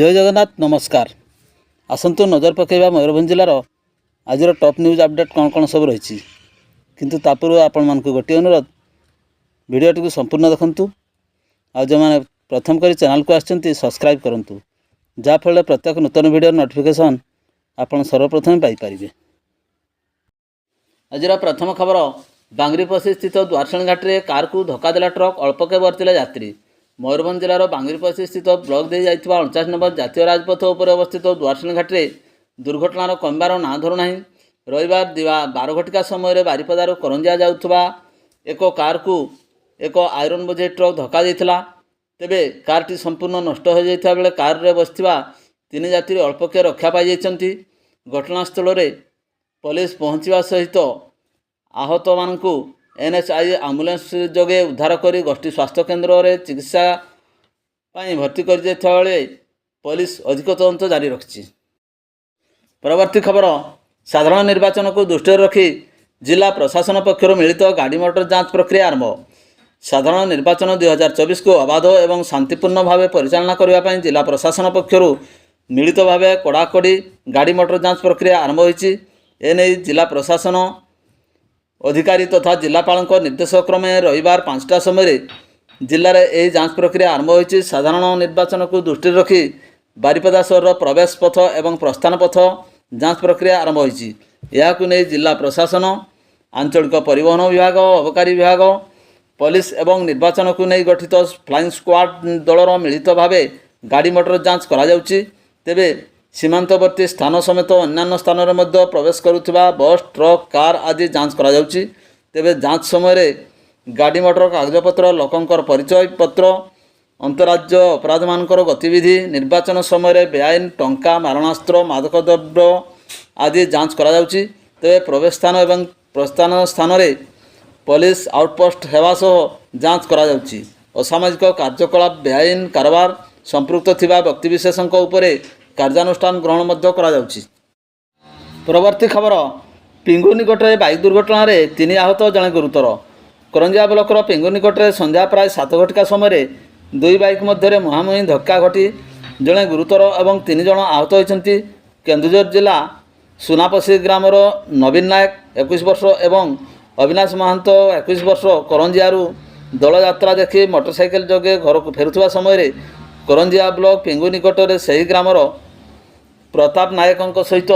जय जगन्नाथ नमस्कार। आसतु नजर पकईवा मयूरभंज जिलार आज टॉप न्यूज अपडेट कौन कौन सब रही किंतु तापूर्व आपण मानक गोटे अनुरोध भिडियोटी को संपूर्ण देखंतु आ जो मैंने प्रथम कर चैनल को आछंती सब्सक्राइब करंतु जाफल प्रत्येक नूतन वीडियो नोटिफिकेशन आपण सर्वप्रथम पाई परिबे। आज प्रथम खबर बांगरीपसी स्थित द्वारसणी घाट में कार को धक्का देला ट्रक अल्पके बरतिले यात्री। मयूरभंज जिलार बांगरीपसी स्थित ब्लॉक दे जाइथिबा 49 नंबर जातीय राजपथ उपर अवस्थित द्वारसणी घाट में दुर्घटनार कमिबार ना धरुना। रविवार दिवा 12 घटिका समय बारिपदारू करंजिया जाउथबा एक कार को एक आयरन बोझे ट्रक धक्का देइथिला। तेबे कारटी संपूर्ण नष्ट हो जाइथिबा बेले कार रे बसथिबा 3 यात्री अल्पके रक्षा पाई जाइछन्ति। घटनास्थल रे पुलिस पहुँचवा सहित आहत मानकु एनएचआई आम्बुलेंस जोगे उद्धार करी गोष्ठी स्वास्थ्य केन्द्र रे चिकित्सा पाई भर्ती कर देथिबा बेले पुलिस अधिक तदंत जारी रखिछि। परवर्ती खबर साधारण निर्वाचन को दृष्टि रखी जिला प्रशासन पक्षर मिलित गाड़ी मोटर जांच प्रक्रिया आरंभ। साधारण निर्वाचन 2024 को अबाध एवं शांतिपूर्ण भाव परिचालना करने जिला प्रशासन पक्षर मिलित भाव कड़ाकड़ी गाड़ी मोटर जांच प्रक्रिया आरंभ होइछि। एने जिला प्रशासन अधिकारी तथा जिलापाल निर्देश क्रमे रविवार 5टा समय जिले में यह जांच प्रक्रिया आरंभ होइछि। साधारण निर्वाचन को दृष्टि रखी बारिपदा सहर प्रवेश पथ एवं प्रस्थान पथ जांच प्रक्रिया आरंभ होइछि। याकु नै जिला प्रशासन आंचलिक परिवहन विभाग अबकारी विभाग पुलिस एवं निर्वाचन को नहीं गठित फ्लाइंग स्क्वाड दलर मिलित भाव गाड़ी मोटर जांच करा जाउछि। तेबे सीमांतवर्ती स्थान समेत अन्य स्थान में प्रवेश करुवा बस ट्रक कार आदि जांच करा जाउछि। तेबे जांच समय गाड़ी मोटर कागजपत्र लोकंकर परिचय पत्र अंतराज्य अपराध मानकर गतिविधि निर्वाचन समय बेआईन टंका मारणास्त्र मादक द्रव्य आदि जांच करा जाउछि। तेबे प्रवेश स्थान एवं प्रस्थान स्थान रे पुलिस आउटपोस्ट हेवा सह जांच करा जाउछि। असामाजिक कार्यकलाप बेआईन कारबार संपृक्त थिबा व्यक्तिविशेषक उपरे कार्यानुष्ठान ग्रहण मध्य करा जाउछि। परवर्ती खबर पिंगु निकट में बाइक दुर्घटना रे 3 आहत जड़े गुरुतर। करंजिया ब्लॉकर पिंगु निकट में संध्या प्राय 7 घटिका समय 2 बाइक मध्य मुहांमुही धक्का घटी जड़े गुरुतर और 3 जन आहत होइछन्ति। केन्दुझर जिला सुनापसी ग्रामर नवीन नायक 21 वर्ष एवं अविनाश महांत 21 वर्ष करंजियारू दल यात्रा देखि मोटरसाइकेल जोगे घर को फेरुवा समय करंजिया ब्लॉक पिंगु निकट में सही ग्रामर प्रताप नायक सहित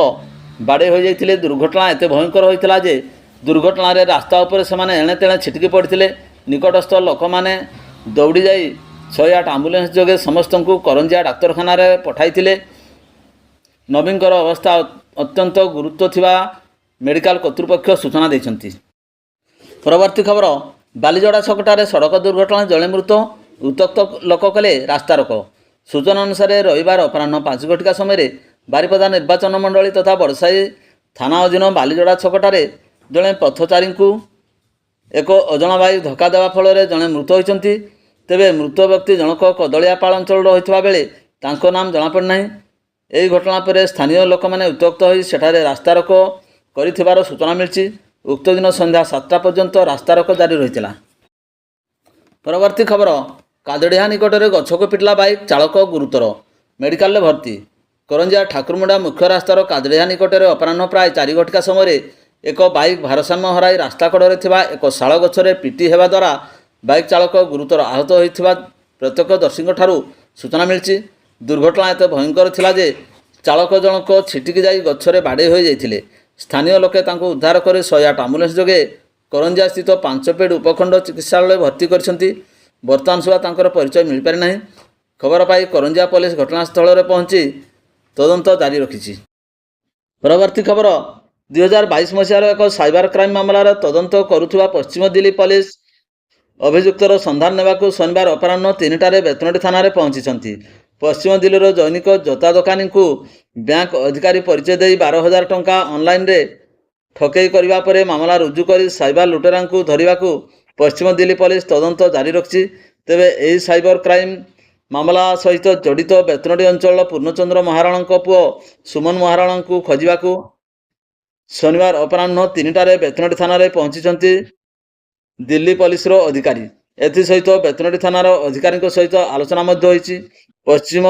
बाड़े हो जाइथिले। दुर्घटना एते भयंकर होइथिला जे दुर्घटना रे रास्ता उपर से माने एणे तेणे छिटकी पड़थिले। निकटस्थ लोक माने दौड़ी जाई 108 आम्बुलेंस जोगे समस्त को करंजिया डाक्तरखाना रे पठाइथिले। नवीनकर अवस्था अत्यंत गुरुत्व थिबा मेडिकल कर्तृपक्ष सूचना दैछन्ति। परवर्ती खबर बालीजड़ा छकटारे सड़क दुर्घटना जड़े मृत उत्तक्त लोक कले रास्ता रोक। सूचना अनुसार रविवार अपराह्न 5 घटिका समय बारिपदा निर्वाचन मंडली तथा बड़साई थाना अधीन बालीजड़ा छकटारे जड़े पथचारी को एक अजणा बाइक धक्का देवा फल जड़े मृत होइछन्ति। तेबे मृत व्यक्ति जनक कदलियापाल अंचल होइथिबा बेले तांको नाम जଣାपड़ना। यही घटना पर स्थानीय लोक मैंने उत्तक्त हो सेठारे रास्ता रोक कर सूचना मिली। उक्त दिन संध्या 7टा पर्यंत रास्ता रोक जारी रही। परवर्ती खबर कादड़िया निकट में गछ को पिटला बाइक चालक गुरुतर मेडिकल भर्ती। करंजिया ठाकुरमुंडा मुख्य रास्तार कादड़िया निकट में अपराह्न प्राय 4 घटिका समय एक बाइक भारसाम्य हराई रास्ता कड़े थिबा एक शाल गछरे पिटी हेबा द्वारा बाइक चालक गुरुतर आहत होइथिबा प्रत्यक्षदर्शी ठारू सूचना मिली। दुर्घटना एत भयंकर थिला जे चालक जनक छिटिकी जाई गछरे बाड़े हो जाइथिले। स्थानीय लोके तांको उद्धार कर 108 आम्बुलेंस जोगे करंजिया स्थित 5 पेड़ उपखंड चिकित्सालय भर्ती करछन्ति। वर्तमान सुधा तांकर परिचय मिल पारि नाही। खबर पाई करंजिया पुलिस घटनास्थल में पहुंची तदंत जारी रखिछि। परवर्ती खबर 2022 मसीहार एक साइबर क्राइम मामलार तदंत करुवा पश्चिम दिल्ली पुलिस अभियुक्तर संधान नेबाकू शनिवार अपराह्न 3टारे बेतनटी थाना पहुंची। पश्चिम दिल्लीर दैनिक जोता दोकानी को बैंक अधिकारी परिचय दे 12,000 टंका ऑनलाइन रे ठकई करबा परे मामला रुजु कर साइबर लुटेरा को धरिबाकू पश्चिम दिल्ली पुलिस तदंत जारी रखिछि। तेबे एही साइबर क्राइम मामला सहित जड़ित बेतनटी अंचल पूर्णचंद्र महाराणा पुओ सुमन महाराणा को खोजिबाकू शनिवार अपराह्न 3टारे बेतनटी थाना पहुंची दिल्ली पुलिस अधिकारी। एसहित बेतनटी थानार अधिकारी सहित आलोचना होइछि। पश्चिम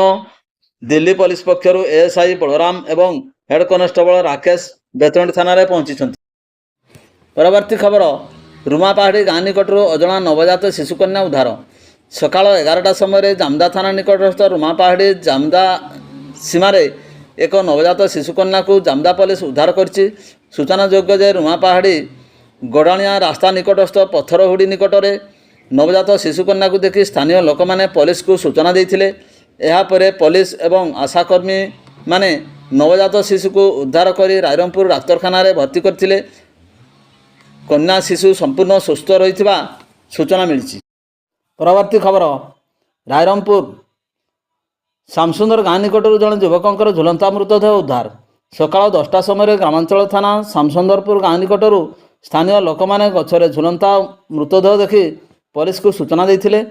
दिल्ली पुलिस पक्षर एएसआई बलराम एवं हेड कनेस्टेबल राकेश बेतवंडी थाना पहुंची। परवर्ती खबर रुमापाहाड़ी गाँ निकटर अजणा नवजात शिशुकन्या उद्धार। सकाळ 11टा समय जामदा थाना निकटस्थ रुमापाहाड़ी जामदा सीमार एक नवजात शिशुकन्या को जामदा पुलिस उद्धार करछि। सूचनायोग्य जे रुमापाहाड़ी गड़ाणिया रास्ता निकटस्थ पत्थरहुड़ी निकटरे नवजात शिशुकन्या को देखि स्थानीय लोक मैंने पुलिस को सूचना देते। यापर पुलिस एवं आशाकर्मी माने नवजात शिशु को उद्धार कर रायरंगपुर डाक्तखाना भर्ती करथिले। कन्या शिशु संपूर्ण सुस्थ रही सूचना मिली। परवर्ती खबर रायरंगपुर सामसुंदर गाँ निकटर जड़े युवकर झुलंता मृतदेह उद्धार। सकाळ 10टा समय ग्रामांचल थाना सामसुंदरपुर गाँ निकटर स्थानीय लोक मैंने गछरे झुलंता मृतदेह देखि पुलिस को सूचना देते।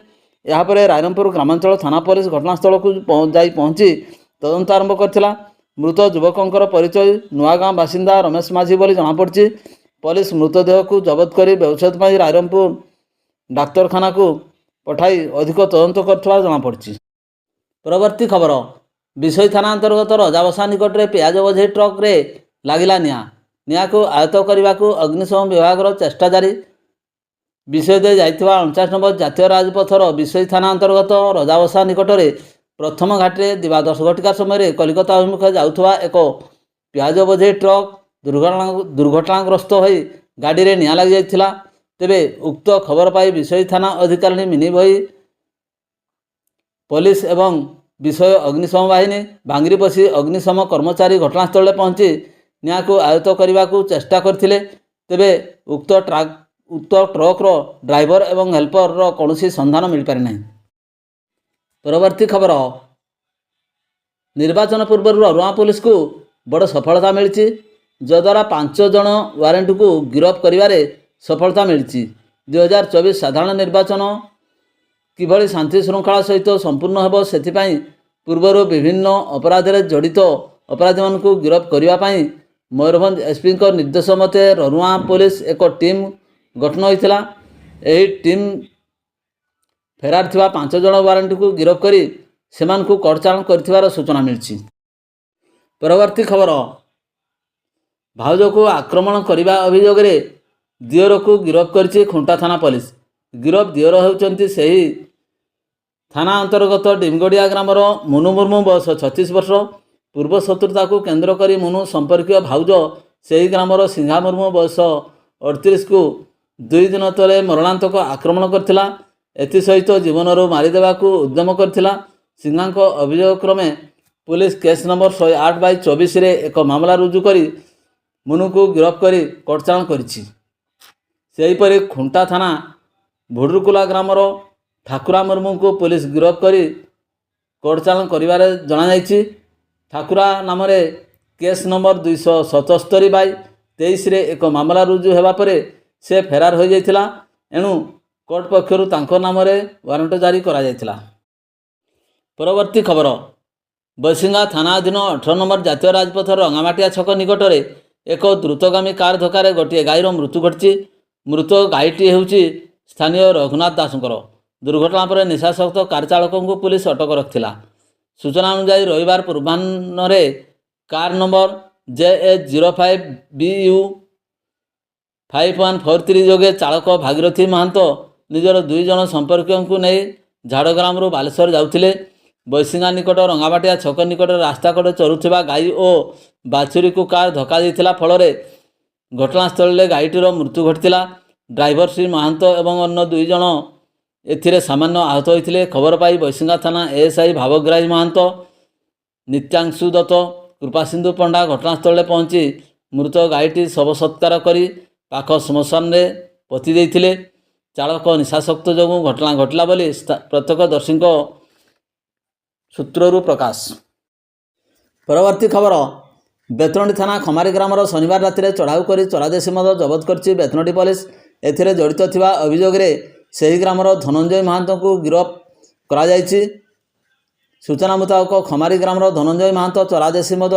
यापर रायरंगपुर ग्रामांचल थाना पुलिस घटनास्थल को पहुंची तदंत आरंभ करथिला। मृत युवकर परिचय नुआगाँ बासिंदा रमेश माझी बोली जमापड़ी। पुलिस मृतदेह को जबत कर व्यवच्छेद पर रायरंगपुर डाक्तखाना को पठाई अधिक तदंत कर जमापड़ी। परवर्ती खबर विषय थाना अंतर्गत रजाबसा निकट में पियाज बोझे ट्रक रे लागिला निया को आयत्त करने को अग्निशम विभाग चेष्टा जारी। विषय दे जाइथिबा 49 नंबर जातीय राजपथर विषय थाना अंतर्गत रजाबसा निकट में प्रथम घाटे दिवा 10 घटिका समय कलिकता अभिमुखे जाउथबा एक पियाज बोझे ट्रक दुर्घटनाग्रस्त हो गाड़ी में निया लग जाइथिला। तेबे उक्त खबर पाई विषय थाना अधिकारी मिनी भई पुलिस एवं विषय अग्निशम बाहिनी भांगरी पशी अग्निशम कर्मचारी घटनास्थल पहुंची निया को आयत्त करने को चेष्टा करथिले। तेबे उक्त ट्रक्र ड्राइवर एवं हेल्पर कौन संधान मिल पारि नहीं। परवर्ती खबर निर्वाचन पूर्व रुआ पुलिस को बड़ सफलता मिली जद्वारा 5 जन वारंट को गिरफ्त करिवारे सफलता मिली। 2024 साधारण निर्वाचन किभली शांति श्रृंखला सहित संपूर्ण हेब सेथिपाई पूर्वर विभिन्न अपराध में जड़ित अपराधी मान को गिरफ्त करने मयूरभंज एसपी निर्देश मते रुआ पुलिस एक टीम गठन होता। यही टीम फेरार थिबा 5 जन वारंट को गिरफ्त करी सेमान को कड़चाण कर सूचना मिली। परवर्ती खबर भाउज को आक्रमण करने अभियोग दियर को गिरफ्त कर खुंटा थाना पुलिस। गिरफ्त दियर होती सही थाना अंतर्गत डिमगड़िया ग्रामर मुनु मुर्मू बयस 36 वर्ष। पूर्व शत्रुता को केन्द्र कर मुनु संपर्कीय भाउज से ग्रामर सिंघा मुर्मू बयस 38 को 2 दिन तले मरणांतक आक्रमण करथिला। एसहित जीवन मारिदेवा को उद्यम करथिला। सिंघा अभियोग क्रमे पुलिस केस नंबर 108/24 एक मामला रुजु करी मुनु को गिरफ्त कर कड़चाण करिछि। खुंटा थाना भुडुरकुला ग्रामर ठाकुरा मुर्मू को पुलिस गिरफ्त कर कड़चाण करिवारे जणा जाइछि। ठाकुरा नाम केस नंबर 277/23 एक मामला रुजु हेबा परे से फेरार हो जाइथिला। एणु कोर्ट पक्षरु तांको नाम वारंट जारी करा जाइथिला। परवर्ती खबर बैसिंगा थाना अधीन 18 नंबर जातीय राजपथ रंगामाटिया छक निकट में एक द्रुतगामी कार धक्कार गोटे गाईर मृत्यु घटी। मृत गाईटी होउछि स्थानीय रघुनाथ दासंकर। दुर्घटना पर निशासक्त कार चालकों को पुलिस अटक रखिला। सूचना अनुसार रविवार पूर्वाह्न कार नंबर JH05BU 5143 जोगे चालक भागीरथी महंत निजर 2 जन संपर्कियों को नहीं झाड़ग्राम बालेश्वर जाउथिले। बैसिंगा निकट रंगामाटिया छक निकट रास्ता कड़े चरुथिबा गाई और बाछुरी को कार धक्का देथिला फल घटनास्थल में गाईटीर मृत्यु घटिला। ड्राइवर श्री महंत एवं अन्य 2 जन एथिरे सामान्य आहत होते। खबर पाई बैसिंगा थाना एएसआई भावग्राही महंत नित्यांशु दत्त कृपासिंधु पंडा घटनास्थल में पहुंची मृत गाईटी शव सत्कार करी पाख श्मशान में पोति देइथिले। चालक निशाशक्त जो घटना घटला बोली प्रत्यक्षदर्शी सूत्रु प्रकाश। परवर्ती खबर बेतनटी थाना खमारी ग्रामर शनिवार राति चढ़ाऊ कर चरादेशी मद जबत कर बेतनटी पुलिस। एथिरे जड़ित थिबा अभियोग से ग्रामर धनंजय महंत को गिरफ्त करा जायछि। सूचना मुताबक खमारी ग्रामर धनंजय महंत चरादेशी मद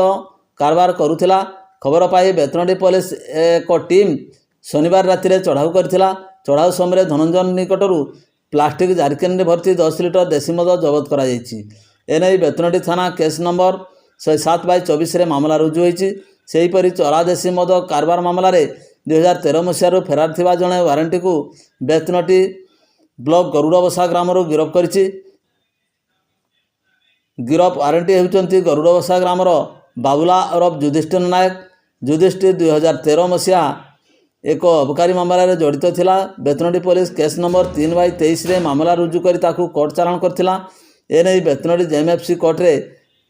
कारबार करुथिला। खबर पाई बेतनटी पुलिस एक टीम शनिवार राति चढ़ाऊ करथिला। चढ़ाऊ समय धनंजय निकटरू प्लास्टिक जारकेन भर्ती 10 लिटर देशी मद जबत करा जायछि। एने बेतनटी थाना केस नंबर 107/24 मामला रुजु होईछि। सेहीपरि चरादेशी मद कारबार मामलें 2013 मसीह फेरार थिबा जड़े वारंटी को बेतनटी ब्लॉक गरुड़बसा ग्राम गिरफ करिछि। गिरफ वारंटी होउचंती गरुड़बसा ग्रामर बाबुला ओरफ युधिष्ठिर नायक। युधिष्ठिर 2013 मसीहा एक अबकारी मामलें जड़ित थिला। बेतनटी पुलिस केस नंबर 3/23 मामला रुजु कर कोर्ट चालाण करथिला। एने बेतनटी जेएमएफसी कोर्ट रे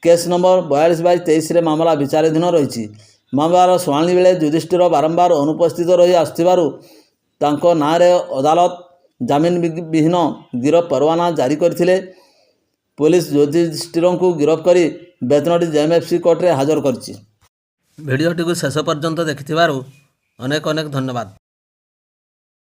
केस नंबर 42/23 मामला विचाराधीन रही। मामलार शुणाणी बेले युधिष्ठिर बारंबार अनुपस्थित रही आसुथिबारु तांको नारे अदालत जामिन विहीन गिरफ परवाना जारी करथिले। पुलिस युधिष्ठिर को गिरफ कर बेतनटी जेएमएफसी कोर्ट रे हाजर करछि। भिडियोटी को शेष पर्यंत देखिथिबारु अनेक अनेक धन्यवाद।